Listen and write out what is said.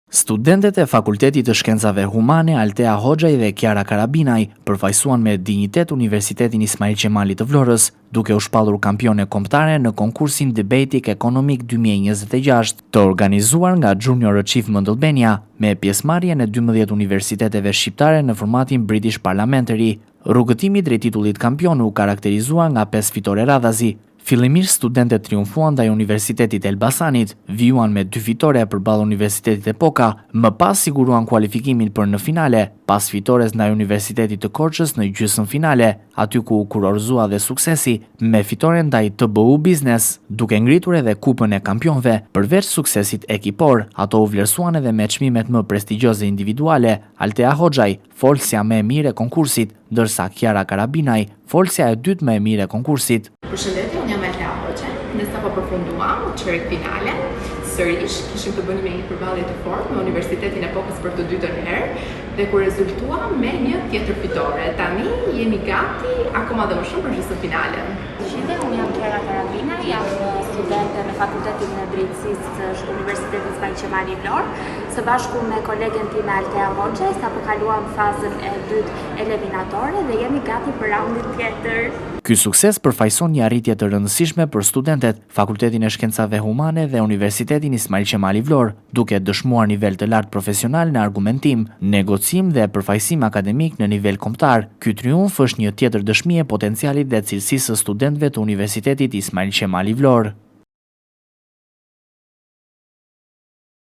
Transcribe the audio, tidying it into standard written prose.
Studentët e Fakultetit të Shkencave Humane Altea Hoxhaj dhe Kiara Karabinaj përfaqësuan me dinjitet Universitetin Ismail Qemali të Vlorës, duke u shpallur kampione kombëtare në konkursin Debating Economic 2026, të organizuar nga Junior Achievement Albania, me pjesëmarrjen e 12 universiteteve shqiptare në formatin British Parliamentary. Rrugëtimi drejt titullit kampion u karakterizua nga 5 fitore radhazi. Fillimisht studentët triumfuan ndaj Universitetit Elbasanit, vijuan me 2 fitore përballë Universitetit Epoka, më pas siguruan kualifikimin për në finale, pas fitores ndaj Universitetit të Korçës në gjysmëfinale, aty ku u kurorëzua dhe suksesi me fitore ndaj TBU Business, duke ngritur edhe kupën e kampionëve. Përveç suksesit ekipor, ato u vlerësuan edhe me çmimet më prestigjioze individuale. Altea Hoxhaj, folësja më e mirë e konkursit, ndërsa Kiara Karabinaj, folësja e dytë më e mirë e konkursit. Përshëndetje, unë jam Altea Hoxhaj. Ne sapo përfunduam çerek finale. Sërish kishim të bënim një përballje të fortë me Universitetin Epokës për të dytën herë dhe ku rezultuam me një tjetër fitore. Tani jemi gati akoma dhe më shumë për gjysmëfinalen. Unë jam Kiara Karabinaj, jam studente në Fakultetin e Drejtësisë të Universitetit Ismail Qemali Vlorë. Së bashku me kolegen time Altea Hoxhaj, sapo kaluam fazën e dytë eliminatore dhe jemi gati për raundin tjetër. Ky sukses përfaqëson një arritje të rëndësishme për studentet, Fakultetin e Shkencave Humane dhe Universitetin Ismail Qemali Vlorë, duke dëshmuar nivel të lartë profesional në argumentim, negocim dhe përfaqësim akademik në nivel kombëtar. Ky triumf është një tjetër dëshmi e potencialit dhe cilësisë së studentëve të Universitetit Ismail Qemali Vlorë.